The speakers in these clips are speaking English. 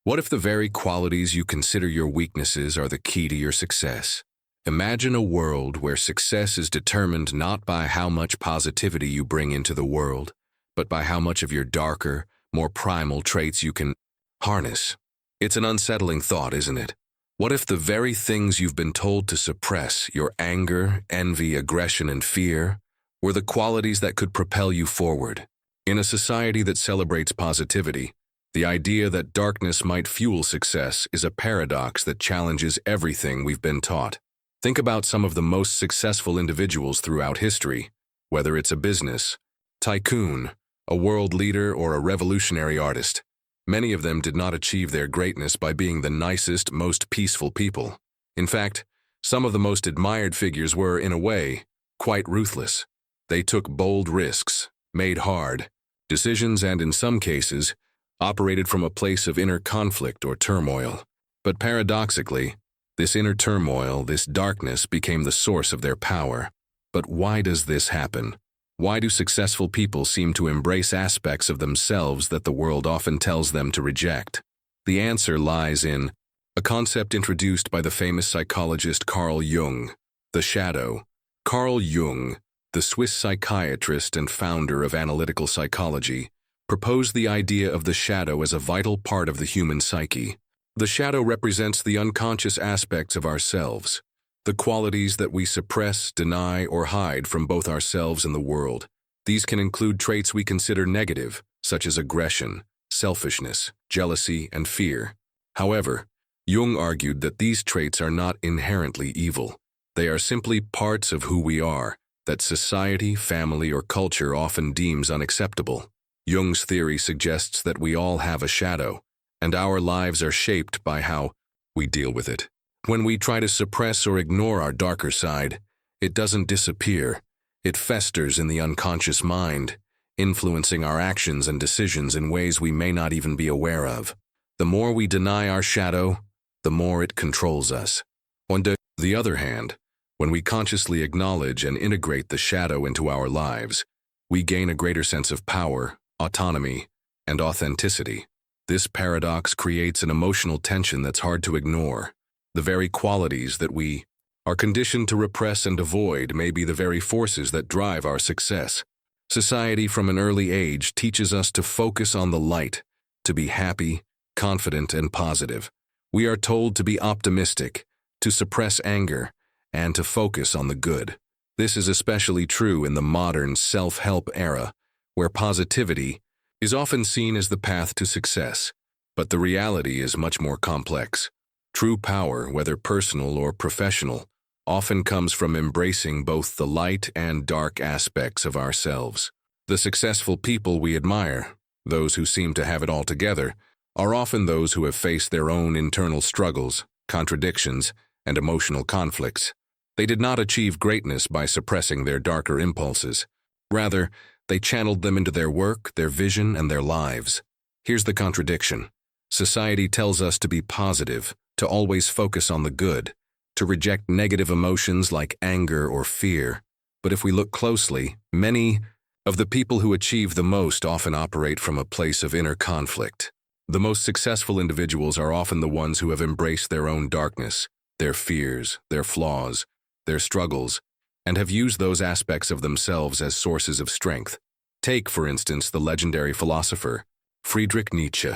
What if the very qualities you consider your weaknesses are the key to your success? Imagine a world where success is determined not by how much positivity you bring into the world, but by how much of your darker, more primal traits you can harness. It's an unsettling thought, isn't it? What if the very things you've been told to suppress, your anger, envy, aggression, and fear, were the qualities that could propel you forward? In a society that celebrates positivity, the idea that darkness might fuel success is a paradox that challenges everything we've been taught. Think about some of the most successful individuals throughout history, whether it's a business, tycoon, a world leader, or a revolutionary artist. Many of them did not achieve their greatness by being the nicest, most peaceful people. In fact, some of the most admired figures were, in a way, quite ruthless. They took bold risks, made hard decisions, and in some cases, operated from a place of inner conflict or turmoil. But paradoxically, this inner turmoil, this darkness, became the source of their power. But why does this happen? Why do successful people seem to embrace aspects of themselves that the world often tells them to reject? The answer lies in a concept introduced by the famous psychologist Carl Jung, the shadow. Carl Jung, the Swiss psychiatrist and founder of analytical psychology, proposed the idea of the shadow as a vital part of the human psyche. The shadow represents the unconscious aspects of ourselves, the qualities that we suppress, deny, or hide from both ourselves and the world. These can include traits we consider negative, such as aggression, selfishness, jealousy, and fear. However, Jung argued that these traits are not inherently evil. They are simply parts of who we are, that society, family, or culture often deems unacceptable. Jung's theory suggests that we all have a shadow, and our lives are shaped by how we deal with it. When we try to suppress or ignore our darker side, it doesn't disappear. It festers in the unconscious mind, influencing our actions and decisions in ways we may not even be aware of. The more we deny our shadow, the more it controls us. On the other hand, when we consciously acknowledge and integrate the shadow into our lives, we gain a greater sense of power, autonomy, and authenticity. This paradox creates an emotional tension that's hard to ignore. The very qualities that we are conditioned to repress and avoid may be the very forces that drive our success. Society from an early age teaches us to focus on the light, to be happy, confident, and positive. We are told to be optimistic, to suppress anger, and to focus on the good. This is especially true in the modern self-help era, where positivity is often seen as the path to success. But the reality is much more complex. True power, whether personal or professional, often comes from embracing both the light and dark aspects of ourselves. The successful people we admire, those who seem to have it all together, are often those who have faced their own internal struggles, contradictions, and emotional conflicts. They did not achieve greatness by suppressing their darker impulses. Rather, they channeled them into their work, their vision, and their lives. Here's the contradiction. Society tells us to be positive, to always focus on the good, to reject negative emotions like anger or fear. But if we look closely, many of the people who achieve the most often operate from a place of inner conflict. The most successful individuals are often the ones who have embraced their own darkness, their fears, their flaws, their struggles, and have used those aspects of themselves as sources of strength. Take, for instance, the legendary philosopher Friedrich Nietzsche.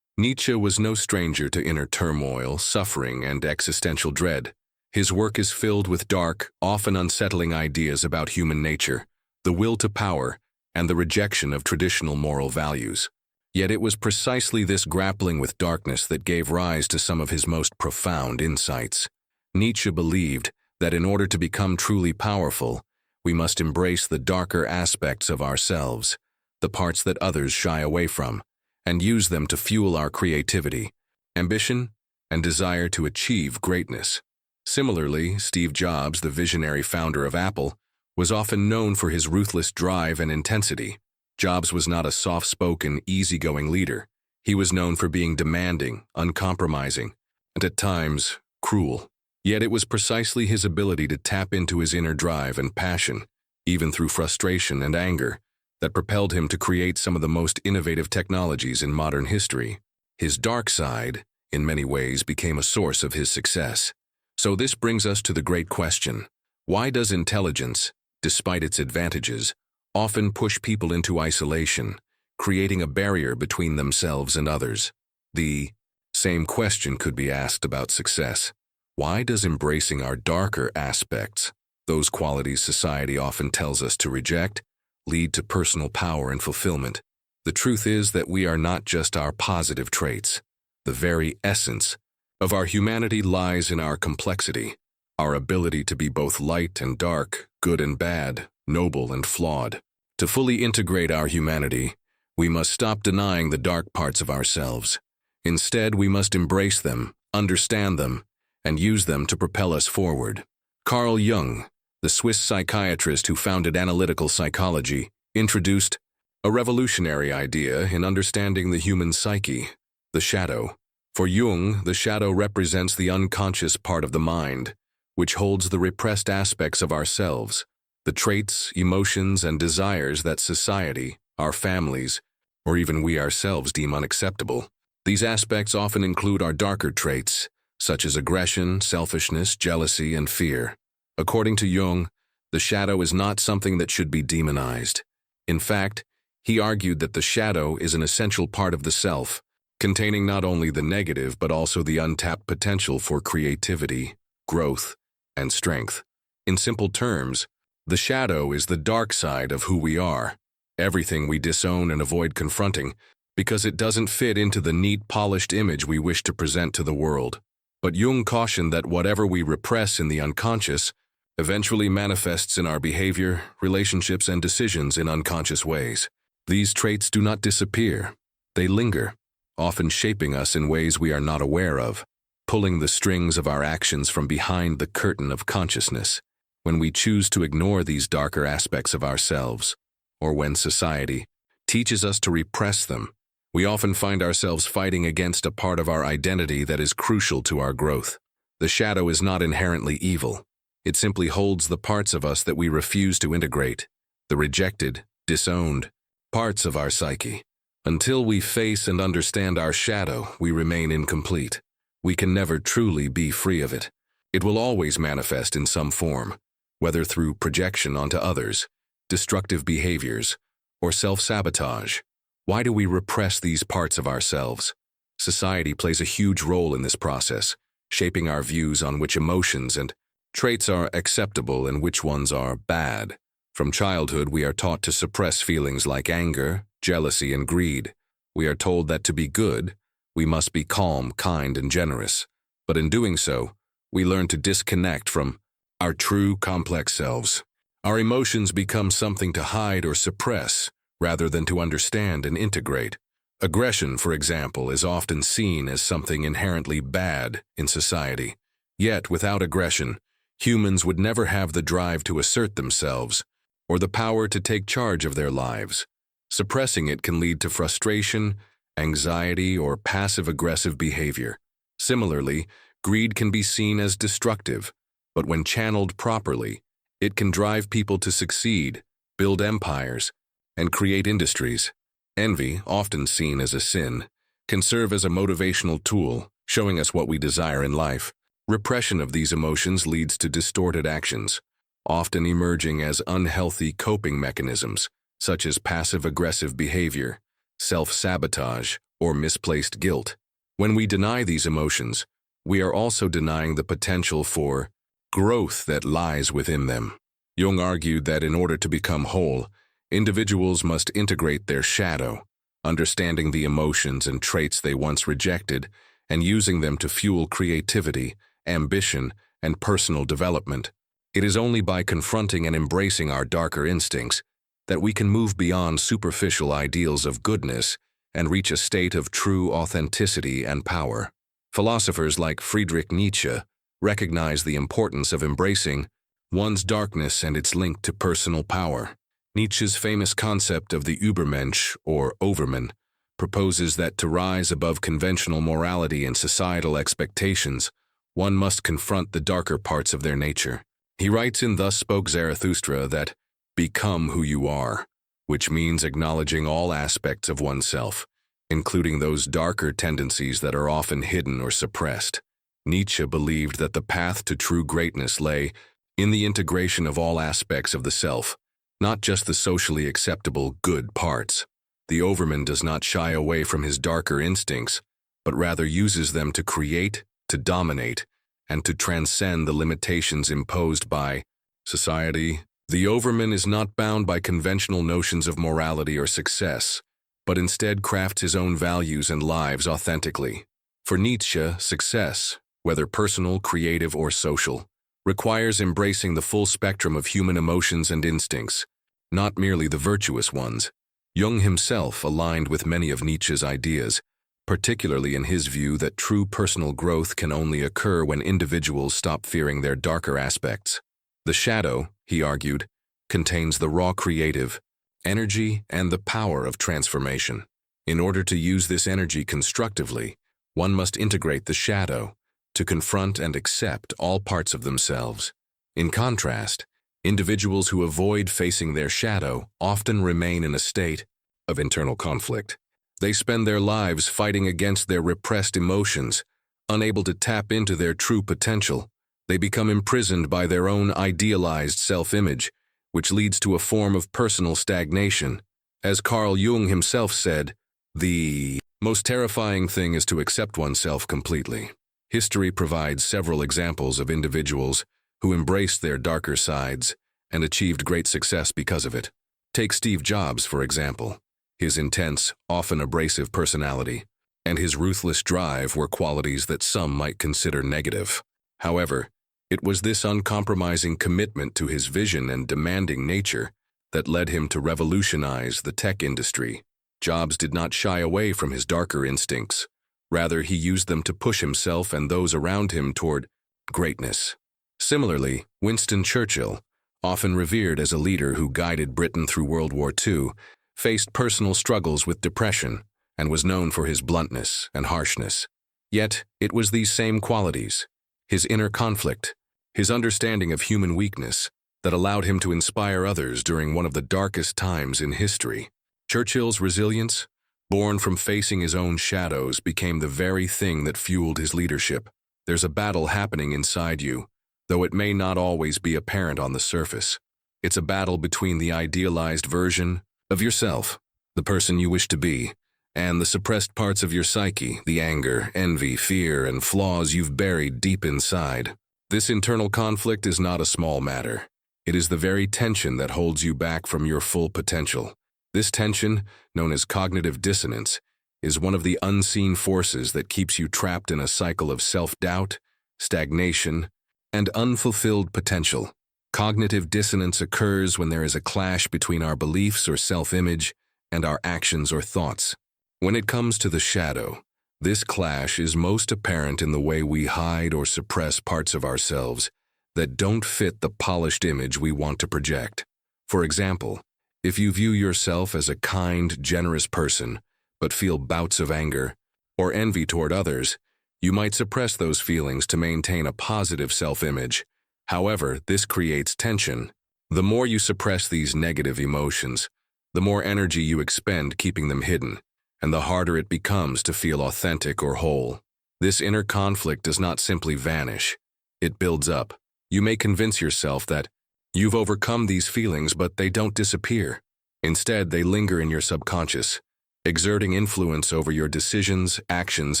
Nietzsche was no stranger to inner turmoil, suffering, and existential dread. His work is filled with dark, often unsettling ideas about human nature, the will to power, and the rejection of traditional moral values. Yet it was precisely this grappling with darkness that gave rise to some of his most profound insights. Nietzsche believed that in order to become truly powerful, we must embrace the darker aspects of ourselves, the parts that others shy away from, and use them to fuel our creativity, ambition, and desire to achieve greatness. Similarly, Steve Jobs, the visionary founder of Apple, was often known for his ruthless drive and intensity. Jobs was not a soft-spoken, easygoing leader. He was known for being demanding, uncompromising, and at times, cruel. Yet it was precisely his ability to tap into his inner drive and passion, even through frustration and anger, that propelled him to create some of the most innovative technologies in modern history. His dark side, in many ways, became a source of his success. So this brings us to the great question: why does intelligence, despite its advantages, often push people into isolation, creating a barrier between themselves and others? The same question could be asked about success. Why does embracing our darker aspects, those qualities society often tells us to reject, lead to personal power and fulfillment? The truth is that we are not just our positive traits. The very essence of our humanity lies in our complexity, our ability to be both light and dark, good and bad, noble and flawed. To fully integrate our humanity, we must stop denying the dark parts of ourselves. Instead, we must embrace them, understand them, and use them to propel us forward. Carl Jung, the Swiss psychiatrist who founded analytical psychology, introduced a revolutionary idea in understanding the human psyche: the shadow. For Jung, the shadow represents the unconscious part of the mind, which holds the repressed aspects of ourselves, the traits, emotions, and desires that society, our families, or even we ourselves deem unacceptable. These aspects often include our darker traits, such as aggression, selfishness, jealousy, and fear. According to Jung, the shadow is not something that should be demonized. In fact, he argued that the shadow is an essential part of the self, containing not only the negative but also the untapped potential for creativity, growth, and strength. In simple terms, the shadow is the dark side of who we are, everything we disown and avoid confronting, because it doesn't fit into the neat, polished image we wish to present to the world. But Jung cautioned that whatever we repress in the unconscious eventually manifests in our behavior, relationships, and decisions in unconscious ways. These traits do not disappear. They linger, often shaping us in ways we are not aware of, pulling the strings of our actions from behind the curtain of consciousness. When we choose to ignore these darker aspects of ourselves, or when society teaches us to repress them, we often find ourselves fighting against a part of our identity that is crucial to our growth. The shadow is not inherently evil. It simply holds the parts of us that we refuse to integrate, the rejected, disowned parts of our psyche. Until we face and understand our shadow, we remain incomplete. We can never truly be free of it. It will always manifest in some form, whether through projection onto others, destructive behaviors, or self-sabotage. Why do we repress these parts of ourselves? Society plays a huge role in this process, shaping our views on which emotions and traits are acceptable and which ones are bad. From childhood, we are taught to suppress feelings like anger, jealousy, and greed. We are told that to be good, we must be calm, kind, and generous. But in doing so, we learn to disconnect from our true, complex selves. Our emotions become something to hide or suppress, rather than to understand and integrate. Aggression, for example, is often seen as something inherently bad in society. Yet, without aggression, humans would never have the drive to assert themselves or the power to take charge of their lives. Suppressing it can lead to frustration, anxiety, or passive-aggressive behavior. Similarly, greed can be seen as destructive, but when channeled properly, it can drive people to succeed, build empires, and create industries. Envy, often seen as a sin, can serve as a motivational tool, showing us what we desire in life. Repression of these emotions leads to distorted actions, often emerging as unhealthy coping mechanisms, such as passive-aggressive behavior, self-sabotage, or misplaced guilt. When we deny these emotions, we are also denying the potential for growth that lies within them. Jung argued that in order to become whole, individuals must integrate their shadow, understanding the emotions and traits they once rejected, and using them to fuel creativity, ambition, and personal development. It is only by confronting and embracing our darker instincts that we can move beyond superficial ideals of goodness and reach a state of true authenticity and power. Philosophers like Friedrich Nietzsche recognize the importance of embracing one's darkness and its link to personal power. Nietzsche's famous concept of the Übermensch, or Overman, proposes that to rise above conventional morality and societal expectations, one must confront the darker parts of their nature. He writes in Thus Spoke Zarathustra that, "Become who you are," which means acknowledging all aspects of oneself, including those darker tendencies that are often hidden or suppressed. Nietzsche believed that the path to true greatness lay in the integration of all aspects of the self, not just the socially acceptable good parts. The Overman does not shy away from his darker instincts, but rather uses them to create, to dominate, and to transcend the limitations imposed by society. The Overman is not bound by conventional notions of morality or success, but instead crafts his own values and lives authentically. For Nietzsche, success, whether personal, creative, or social, requires embracing the full spectrum of human emotions and instincts, not merely the virtuous ones. Jung himself aligned with many of Nietzsche's ideas, particularly in his view that true personal growth can only occur when individuals stop fearing their darker aspects. The shadow, he argued, contains the raw creative energy and the power of transformation. In order to use this energy constructively, one must integrate the shadow to confront and accept all parts of themselves. In contrast, individuals who avoid facing their shadow often remain in a state of internal conflict. They spend their lives fighting against their repressed emotions, unable to tap into their true potential. They become imprisoned by their own idealized self-image, which leads to a form of personal stagnation. As Carl Jung himself said, the most terrifying thing is to accept oneself completely. History provides several examples of individuals who embraced their darker sides and achieved great success because of it. Take Steve Jobs, for example. His intense, often abrasive personality and his ruthless drive were qualities that some might consider negative. However, it was this uncompromising commitment to his vision and demanding nature that led him to revolutionize the tech industry. Jobs did not shy away from his darker instincts. Rather, he used them to push himself and those around him toward greatness. Similarly, Winston Churchill, often revered as a leader who guided Britain through World War II, faced personal struggles with depression and was known for his bluntness and harshness. Yet, it was these same qualities, his inner conflict, his understanding of human weakness, that allowed him to inspire others during one of the darkest times in history. Churchill's resilience, born from facing his own shadows, became the very thing that fueled his leadership. There's a battle happening inside you, though it may not always be apparent on the surface. It's a battle between the idealized version of yourself, the person you wish to be, and the suppressed parts of your psyche, the anger, envy, fear, and flaws you've buried deep inside. This internal conflict is not a small matter. It is the very tension that holds you back from your full potential. This tension, known as cognitive dissonance, is one of the unseen forces that keeps you trapped in a cycle of self-doubt, stagnation, and unfulfilled potential. Cognitive dissonance occurs when there is a clash between our beliefs or self-image and our actions or thoughts. When it comes to the shadow, this clash is most apparent in the way we hide or suppress parts of ourselves that don't fit the polished image we want to project. For example, if you view yourself as a kind, generous person, but feel bouts of anger or envy toward others, you might suppress those feelings to maintain a positive self-image. However, this creates tension. The more you suppress these negative emotions, the more energy you expend keeping them hidden, and the harder it becomes to feel authentic or whole. This inner conflict does not simply vanish. It builds up. You may convince yourself that you've overcome these feelings, but they don't disappear. Instead, they linger in your subconscious, exerting influence over your decisions, actions,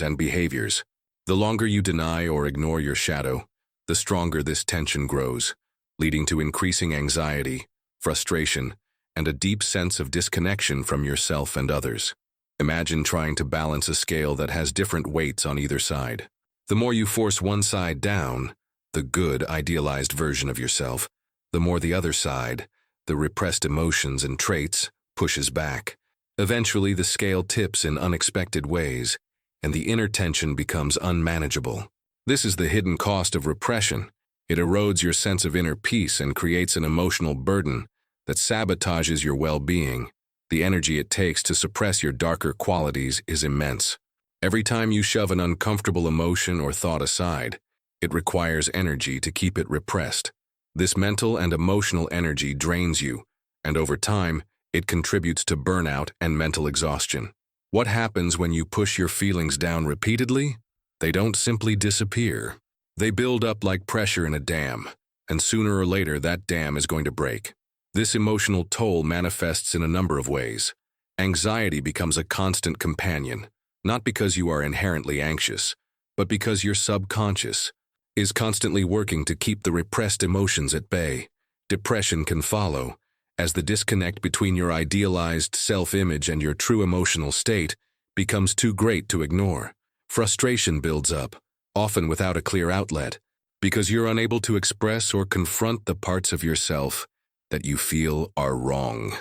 and behaviors. The longer you deny or ignore your shadow, the stronger this tension grows, leading to increasing anxiety, frustration, and a deep sense of disconnection from yourself and others. Imagine trying to balance a scale that has different weights on either side. The more you force one side down, the good, idealized version of yourself, the more the other side, the repressed emotions and traits, pushes back. Eventually, the scale tips in unexpected ways, and the inner tension becomes unmanageable. This is the hidden cost of repression. It erodes your sense of inner peace and creates an emotional burden that sabotages your well-being. The energy it takes to suppress your darker qualities is immense. Every time you shove an uncomfortable emotion or thought aside, it requires energy to keep it repressed. This mental and emotional energy drains you, and over time, it contributes to burnout and mental exhaustion. What happens when you push your feelings down repeatedly? They don't simply disappear. They build up like pressure in a dam, and sooner or later that dam is going to break. This emotional toll manifests in a number of ways. Anxiety becomes a constant companion, not because you are inherently anxious, but because your subconscious is constantly working to keep the repressed emotions at bay. Depression can follow, as the disconnect between your idealized self-image and your true emotional state becomes too great to ignore. Frustration builds up, often without a clear outlet, because you're unable to express or confront the parts of yourself that you feel are wrong.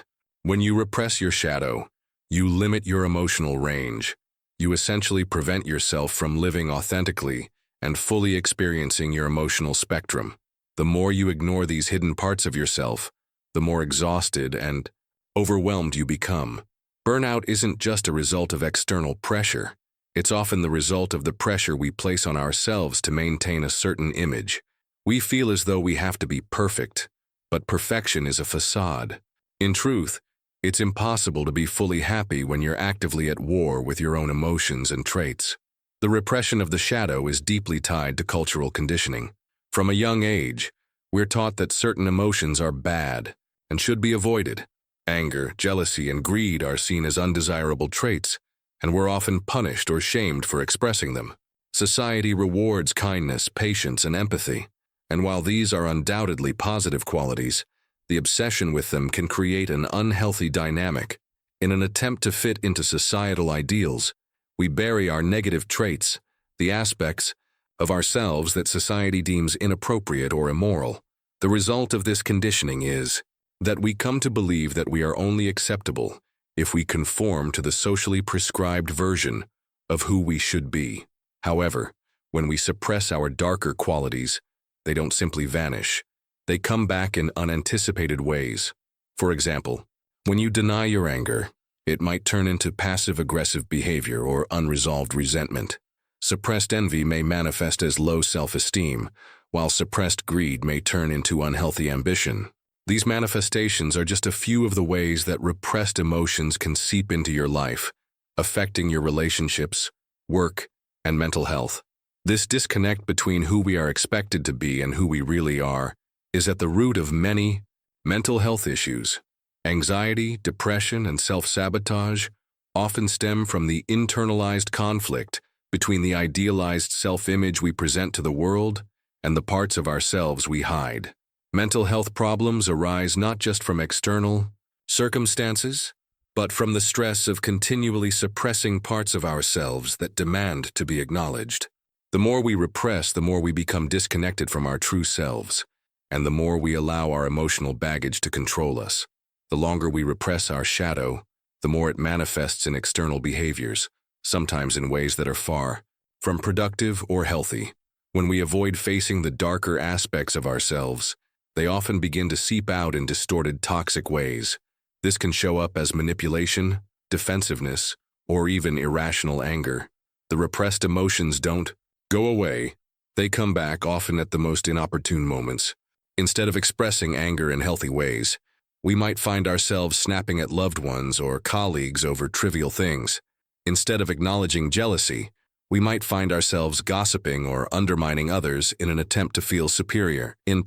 When you repress your shadow, you limit your emotional range. You essentially prevent yourself from living authentically and fully experiencing your emotional spectrum. The more you ignore these hidden parts of yourself, the more exhausted and overwhelmed you become. Burnout isn't just a result of external pressure. It's often the result of the pressure we place on ourselves to maintain a certain image. We feel as though we have to be perfect, but perfection is a facade. In truth, it's impossible to be fully happy when you're actively at war with your own emotions and traits. The repression of the shadow is deeply tied to cultural conditioning. From a young age, we're taught that certain emotions are bad and should be avoided. Anger, jealousy, and greed are seen as undesirable traits, and we're often punished or shamed for expressing them. Society rewards kindness, patience, and empathy, and while these are undoubtedly positive qualities, the obsession with them can create an unhealthy dynamic. In an attempt to fit into societal ideals, we bury our negative traits, the aspects of ourselves that society deems inappropriate or immoral. The result of this conditioning is that we come to believe that we are only acceptable if we conform to the socially prescribed version of who we should be. However, when we suppress our darker qualities, they don't simply vanish. They come back in unanticipated ways. For example, when you deny your anger, it might turn into passive-aggressive behavior or unresolved resentment. Suppressed envy may manifest as low self-esteem, while suppressed greed may turn into unhealthy ambition. These manifestations are just a few of the ways that repressed emotions can seep into your life, affecting your relationships, work, and mental health. This disconnect between who we are expected to be and who we really are is at the root of many mental health issues. Anxiety, depression, and self-sabotage often stem from the internalized conflict between the idealized self-image we present to the world and the parts of ourselves we hide. Mental health problems arise not just from external circumstances, but from the stress of continually suppressing parts of ourselves that demand to be acknowledged. The more we repress, the more we become disconnected from our true selves, and the more we allow our emotional baggage to control us. The longer we repress our shadow, the more it manifests in external behaviors, sometimes in ways that are far from productive or healthy. When we avoid facing the darker aspects of ourselves, they often begin to seep out in distorted, toxic ways. This can show up as manipulation, defensiveness, or even irrational anger. The repressed emotions don't go away. They come back, often at the most inopportune moments. Instead of expressing anger in healthy ways, we might find ourselves snapping at loved ones or colleagues over trivial things. Instead of acknowledging jealousy, we might find ourselves gossiping or undermining others in an attempt to feel superior. In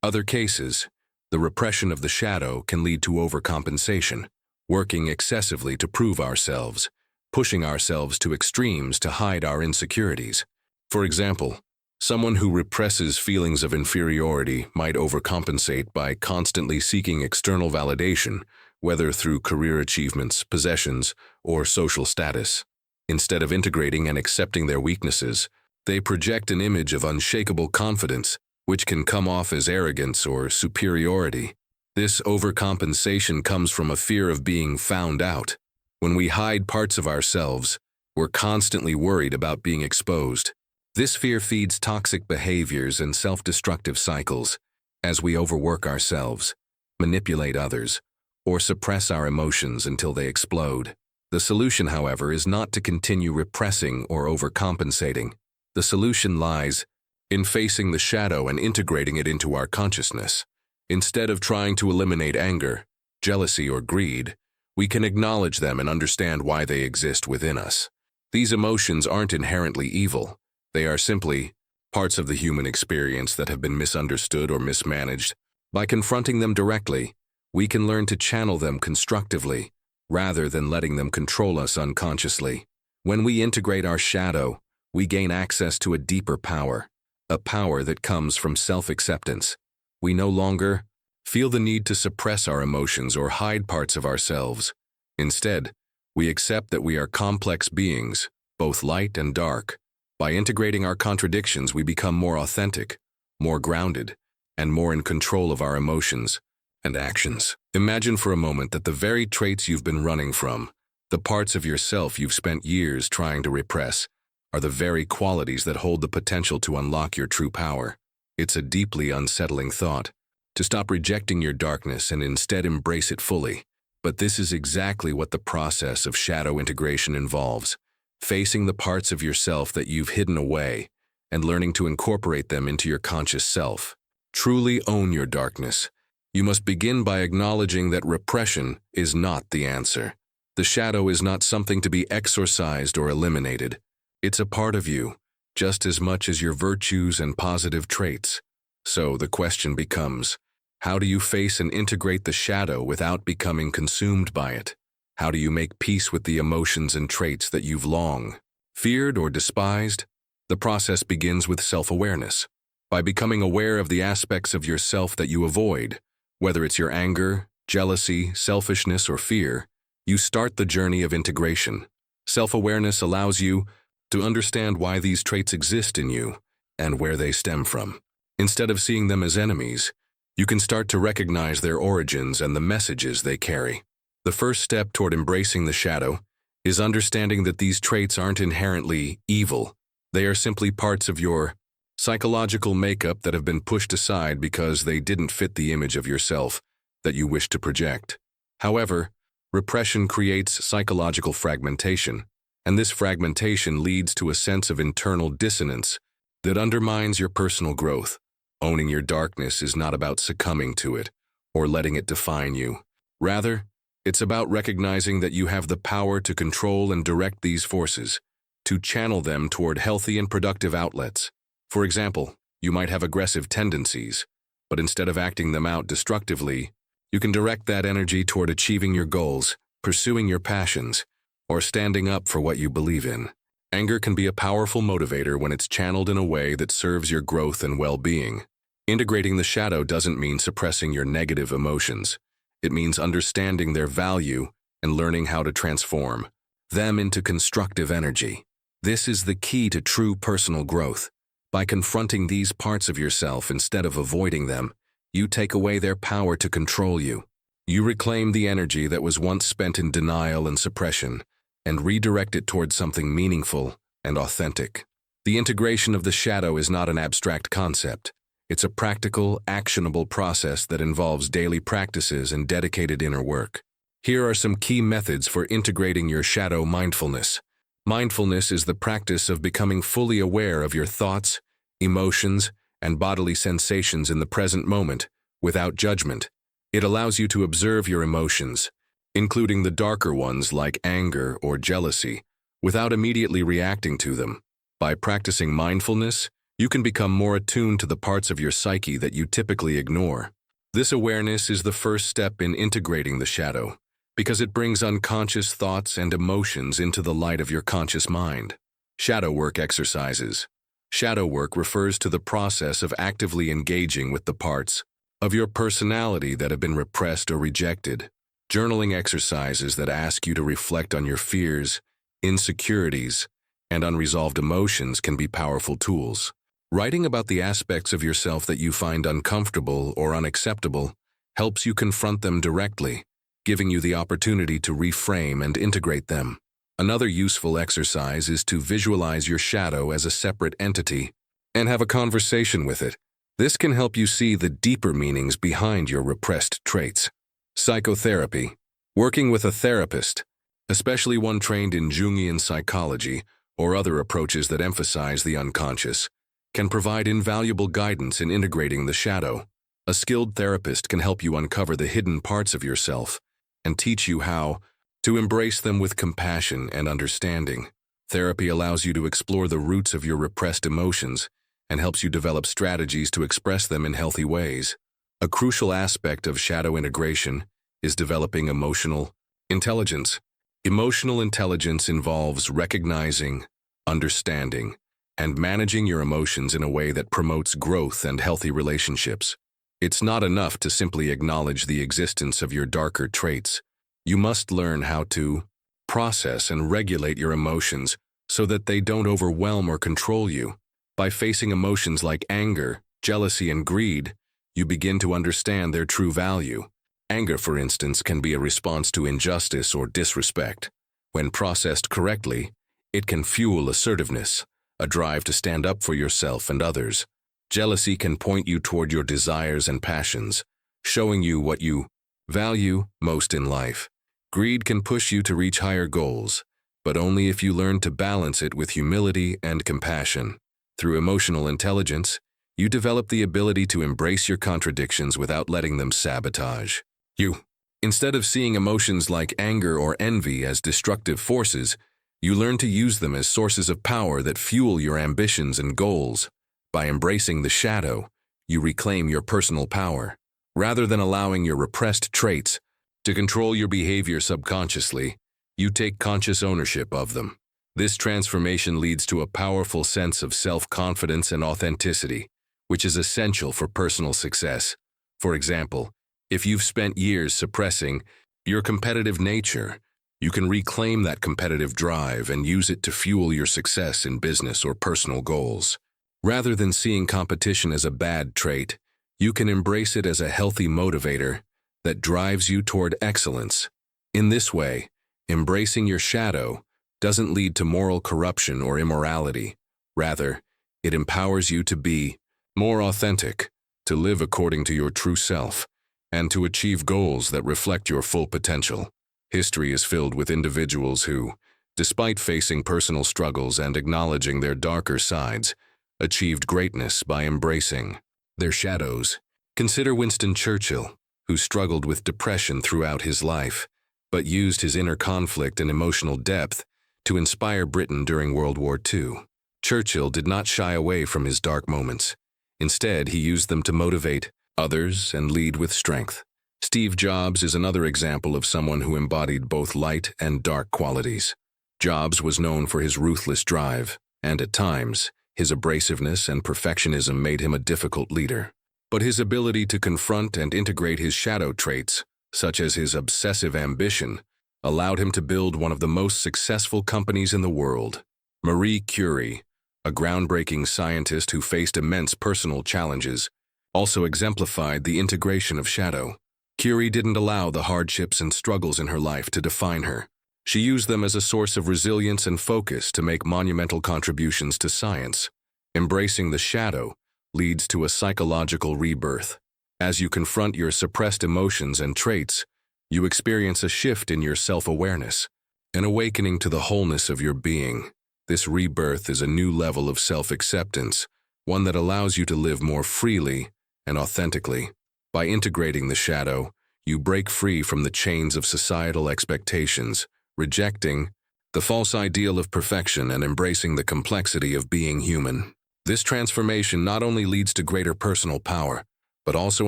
other cases, the repression of the shadow can lead to overcompensation, working excessively to prove ourselves, pushing ourselves to extremes to hide our insecurities. For example, someone who represses feelings of inferiority might overcompensate by constantly seeking external validation, whether through career achievements, possessions, or social status. Instead of integrating and accepting their weaknesses, they project an image of unshakable confidence, which can come off as arrogance or superiority. This overcompensation comes from a fear of being found out. When we hide parts of ourselves, we're constantly worried about being exposed. This fear feeds toxic behaviors and self-destructive cycles as we overwork ourselves, manipulate others, or suppress our emotions until they explode. The solution, however, is not to continue repressing or overcompensating. The solution lies in facing the shadow and integrating it into our consciousness. Instead of trying to eliminate anger, jealousy, or greed, we can acknowledge them and understand why they exist within us. These emotions aren't inherently evil. They are simply parts of the human experience that have been misunderstood or mismanaged. By confronting them directly, we can learn to channel them constructively, rather than letting them control us unconsciously. When we integrate our shadow, we gain access to a deeper power, a power that comes from self-acceptance. We no longer feel the need to suppress our emotions or hide parts of ourselves. Instead, we accept that we are complex beings, both light and dark. By integrating our contradictions, we become more authentic, more grounded, and more in control of our emotions and actions. Imagine for a moment that the very traits you've been running from, the parts of yourself you've spent years trying to repress, are the very qualities that hold the potential to unlock your true power. It's a deeply unsettling thought, to stop rejecting your darkness and instead embrace it fully. But this is exactly what the process of shadow integration involves, facing the parts of yourself that you've hidden away and learning to incorporate them into your conscious self. Truly own your darkness. You must begin by acknowledging that repression is not the answer. The shadow is not something to be exorcised or eliminated. It's a part of you, just as much as your virtues and positive traits. So the question becomes, how do you face and integrate the shadow without becoming consumed by it? How do you make peace with the emotions and traits that you've long feared or despised? The process begins with self-awareness. By becoming aware of the aspects of yourself that you avoid, whether it's your anger, jealousy, selfishness, or fear, you start the journey of integration. Self-awareness allows you to understand why these traits exist in you and where they stem from. Instead of seeing them as enemies, you can start to recognize their origins and the messages they carry. The first step toward embracing the shadow is understanding that these traits aren't inherently evil. They are simply parts of your psychological makeup that have been pushed aside because they didn't fit the image of yourself that you wish to project. However, repression creates psychological fragmentation, and this fragmentation leads to a sense of internal dissonance that undermines your personal growth. Owning your darkness is not about succumbing to it or letting it define you. Rather, it's about recognizing that you have the power to control and direct these forces, to channel them toward healthy and productive outlets. For example, you might have aggressive tendencies, but instead of acting them out destructively, you can direct that energy toward achieving your goals, pursuing your passions, or standing up for what you believe in. Anger can be a powerful motivator when it's channeled in a way that serves your growth and well-being. Integrating the shadow doesn't mean suppressing your negative emotions. It means understanding their value and learning how to transform them into constructive energy. This is the key to true personal growth. By confronting these parts of yourself instead of avoiding them, you take away their power to control you. You reclaim the energy that was once spent in denial and suppression and redirect it towards something meaningful and authentic. The integration of the shadow is not an abstract concept. It's a practical, actionable process that involves daily practices and dedicated inner work. Here are some key methods for integrating your shadow mindfulness. Mindfulness is the practice of becoming fully aware of your thoughts, emotions, and bodily sensations in the present moment, without judgment. It allows you to observe your emotions, including the darker ones like anger or jealousy, without immediately reacting to them. By practicing mindfulness, you can become more attuned to the parts of your psyche that you typically ignore. This awareness is the first step in integrating the shadow, because it brings unconscious thoughts and emotions into the light of your conscious mind. Shadow work exercises. Shadow work refers to the process of actively engaging with the parts of your personality that have been repressed or rejected. Journaling exercises that ask you to reflect on your fears, insecurities, and unresolved emotions can be powerful tools. Writing about the aspects of yourself that you find uncomfortable or unacceptable helps you confront them directly, giving you the opportunity to reframe and integrate them. Another useful exercise is to visualize your shadow as a separate entity and have a conversation with it. This can help you see the deeper meanings behind your repressed traits. Psychotherapy. Working with a therapist, especially one trained in Jungian psychology or other approaches that emphasize the unconscious, can provide invaluable guidance in integrating the shadow. A skilled therapist can help you uncover the hidden parts of yourself and teach you how to embrace them with compassion and understanding. Therapy allows you to explore the roots of your repressed emotions and helps you develop strategies to express them in healthy ways. A crucial aspect of shadow integration is developing emotional intelligence. Emotional intelligence involves recognizing, understanding, and managing your emotions in a way that promotes growth and healthy relationships. It's not enough to simply acknowledge the existence of your darker traits. You must learn how to process and regulate your emotions so that they don't overwhelm or control you. By facing emotions like anger, jealousy, and greed, you begin to understand their true value. Anger, for instance, can be a response to injustice or disrespect. When processed correctly, it can fuel assertiveness, a drive to stand up for yourself and others. Jealousy can point you toward your desires and passions, showing you what you value most in life. Greed can push you to reach higher goals, but only if you learn to balance it with humility and compassion. Through emotional intelligence, you develop the ability to embrace your contradictions without letting them sabotage you. Instead of seeing emotions like anger or envy as destructive forces, you learn to use them as sources of power that fuel your ambitions and goals. By embracing the shadow, you reclaim your personal power. Rather than allowing your repressed traits to control your behavior subconsciously, you take conscious ownership of them. This transformation leads to a powerful sense of self-confidence and authenticity, which is essential for personal success. For example, if you've spent years suppressing your competitive nature, you can reclaim that competitive drive and use it to fuel your success in business or personal goals. Rather than seeing competition as a bad trait, you can embrace it as a healthy motivator that drives you toward excellence. In this way, embracing your shadow doesn't lead to moral corruption or immorality. Rather, it empowers you to be more authentic, to live according to your true self, and to achieve goals that reflect your full potential. History is filled with individuals who, despite facing personal struggles and acknowledging their darker sides, achieved greatness by embracing their shadows. Consider Winston Churchill, who struggled with depression throughout his life, but used his inner conflict and emotional depth to inspire Britain during World War II. Churchill did not shy away from his dark moments. Instead, he used them to motivate others and lead with strength. Steve Jobs is another example of someone who embodied both light and dark qualities. Jobs was known for his ruthless drive, and at times, his abrasiveness and perfectionism made him a difficult leader. But his ability to confront and integrate his shadow traits, such as his obsessive ambition, allowed him to build one of the most successful companies in the world. Marie Curie, a groundbreaking scientist who faced immense personal challenges, also exemplified the integration of shadow. Curie didn't allow the hardships and struggles in her life to define her. She used them as a source of resilience and focus to make monumental contributions to science. Embracing the shadow leads to a psychological rebirth. As you confront your suppressed emotions and traits, you experience a shift in your self-awareness, an awakening to the wholeness of your being. This rebirth is a new level of self-acceptance, one that allows you to live more freely and authentically. By integrating the shadow, you break free from the chains of societal expectations, rejecting the false ideal of perfection and embracing the complexity of being human. This transformation not only leads to greater personal power, but also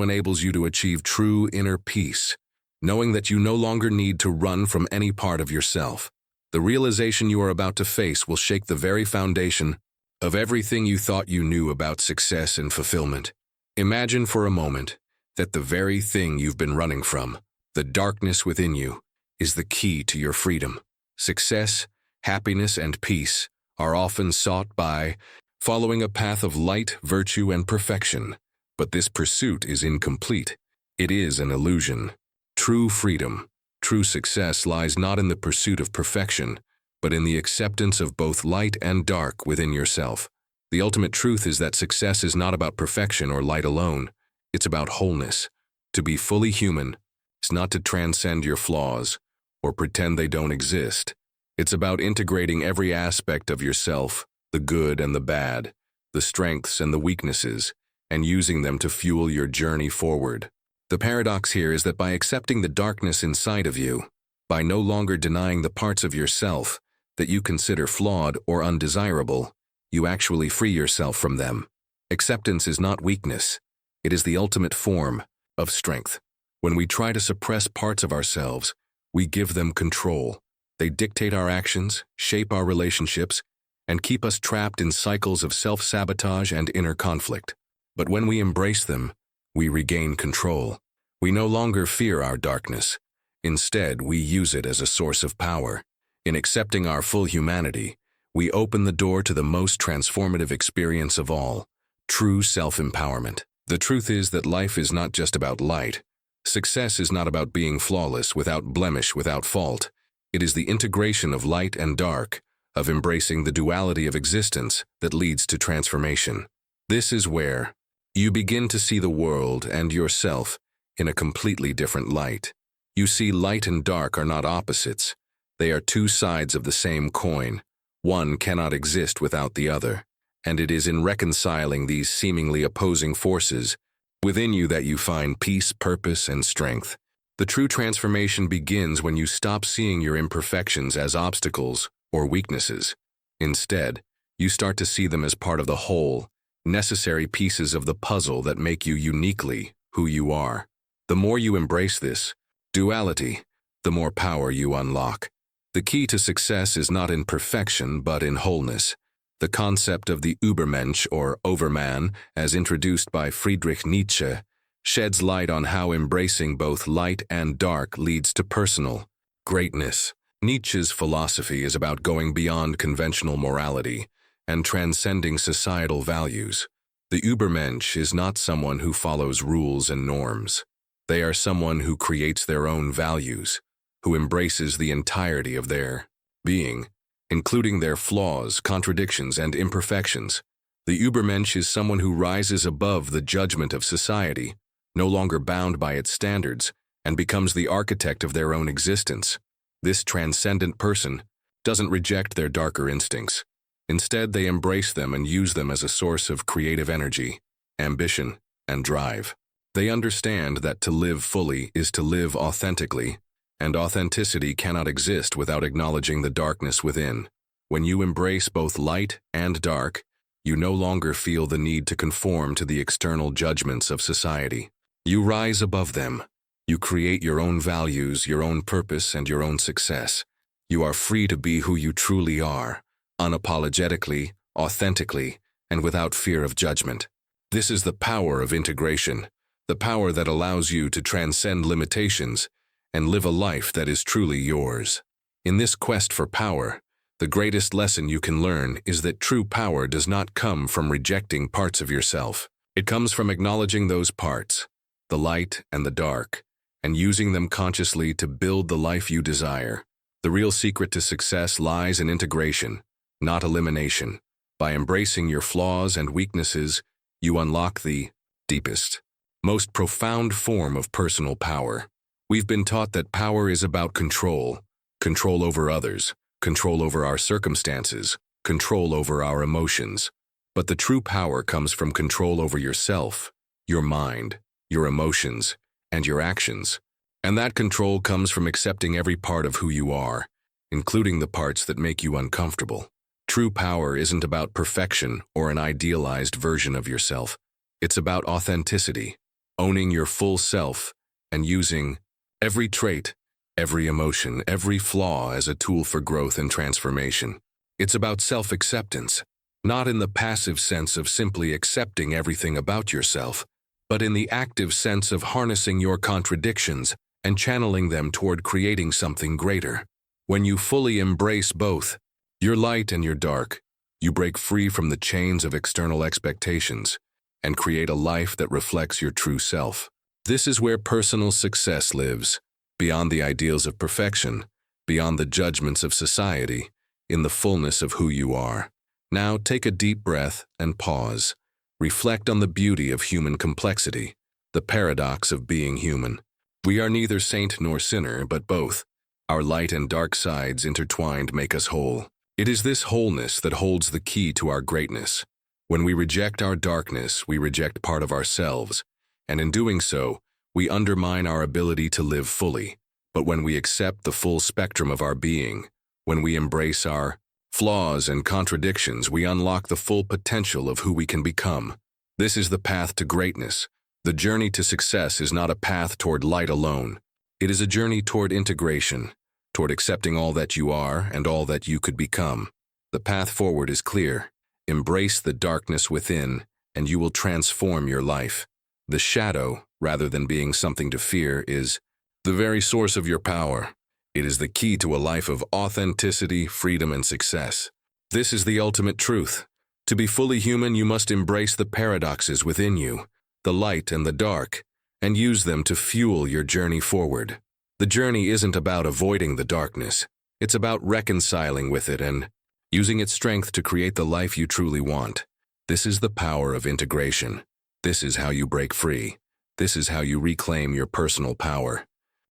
enables you to achieve true inner peace, knowing that you no longer need to run from any part of yourself. The realization you are about to face will shake the very foundation of everything you thought you knew about success and fulfillment. Imagine for a moment that the very thing you've been running from, the darkness within you, is the key to your freedom. Success, happiness, and peace are often sought by following a path of light, virtue, and perfection. But this pursuit is incomplete. It is an illusion. True freedom, true success lies not in the pursuit of perfection, but in the acceptance of both light and dark within yourself. The ultimate truth is that success is not about perfection or light alone. It's about wholeness. To be fully human is not to transcend your flaws or pretend they don't exist. It's about integrating every aspect of yourself, the good and the bad, the strengths and the weaknesses, and using them to fuel your journey forward. The paradox here is that by accepting the darkness inside of you, by no longer denying the parts of yourself that you consider flawed or undesirable, you actually free yourself from them. Acceptance is not weakness. It is the ultimate form of strength. When we try to suppress parts of ourselves, we give them control. They dictate our actions, shape our relationships, and keep us trapped in cycles of self-sabotage and inner conflict. But when we embrace them, we regain control. We no longer fear our darkness. Instead, we use it as a source of power. In accepting our full humanity, we open the door to the most transformative experience of all, true self-empowerment. The truth is that life is not just about light. Success is not about being flawless, without blemish, without fault. It is the integration of light and dark, of embracing the duality of existence that leads to transformation. This is where you begin to see the world and yourself in a completely different light. You see, light and dark are not opposites. They are two sides of the same coin. One cannot exist without the other. And it is in reconciling these seemingly opposing forces within you that you find peace, purpose, and strength. The true transformation begins when you stop seeing your imperfections as obstacles or weaknesses. Instead, you start to see them as part of the whole, necessary pieces of the puzzle that make you uniquely who you are. The more you embrace this duality, the more power you unlock. The key to success is not in perfection, but in wholeness. The concept of the Übermensch, or overman, as introduced by Friedrich Nietzsche, sheds light on how embracing both light and dark leads to personal greatness. Nietzsche's philosophy is about going beyond conventional morality and transcending societal values. The Übermensch is not someone who follows rules and norms. They are someone who creates their own values, who embraces the entirety of their being, including their flaws, contradictions, and imperfections. The Übermensch is someone who rises above the judgment of society, no longer bound by its standards, and becomes the architect of their own existence. This transcendent person doesn't reject their darker instincts. Instead, they embrace them and use them as a source of creative energy, ambition, and drive. They understand that to live fully is to live authentically, and authenticity cannot exist without acknowledging the darkness within. When you embrace both light and dark, you no longer feel the need to conform to the external judgments of society. You rise above them. You create your own values, your own purpose, and your own success. You are free to be who you truly are, unapologetically, authentically, and without fear of judgment. This is the power of integration, the power that allows you to transcend limitations and live a life that is truly yours. In this quest for power, the greatest lesson you can learn is that true power does not come from rejecting parts of yourself. It comes from acknowledging those parts, the light and the dark, and using them consciously to build the life you desire. The real secret to success lies in integration, not elimination. By embracing your flaws and weaknesses, you unlock the deepest, most profound form of personal power. We've been taught that power is about control over others, control over our circumstances, control over our emotions. But the true power comes from control over yourself, your mind, your emotions, and your actions. And that control comes from accepting every part of who you are, including the parts that make you uncomfortable. True power isn't about perfection or an idealized version of yourself. It's about authenticity, owning your full self, and using every trait, every emotion, every flaw as a tool for growth and transformation. It's about self-acceptance, not in the passive sense of simply accepting everything about yourself, but in the active sense of harnessing your contradictions and channeling them toward creating something greater. When you fully embrace both, your light and your dark, you break free from the chains of external expectations and create a life that reflects your true self. This is where personal success lives, beyond the ideals of perfection, beyond the judgments of society, in the fullness of who you are. Now take a deep breath and pause. Reflect on the beauty of human complexity, the paradox of being human. We are neither saint nor sinner, but both. Our light and dark sides intertwined make us whole. It is this wholeness that holds the key to our greatness. When we reject our darkness, we reject part of ourselves, and in doing so, we undermine our ability to live fully. But when we accept the full spectrum of our being, when we embrace our flaws and contradictions, we unlock the full potential of who we can become. This is the path to greatness. The journey to success is not a path toward light alone. It is a journey toward integration, toward accepting all that you are and all that you could become. The path forward is clear. Embrace the darkness within, and you will transform your life. The shadow, rather than being something to fear, is the very source of your power. It is the key to a life of authenticity, freedom, and success. This is the ultimate truth. To be fully human, you must embrace the paradoxes within you, the light and the dark, and use them to fuel your journey forward. The journey isn't about avoiding the darkness. It's about reconciling with it and using its strength to create the life you truly want. This is the power of integration. This is how you break free. This is how you reclaim your personal power.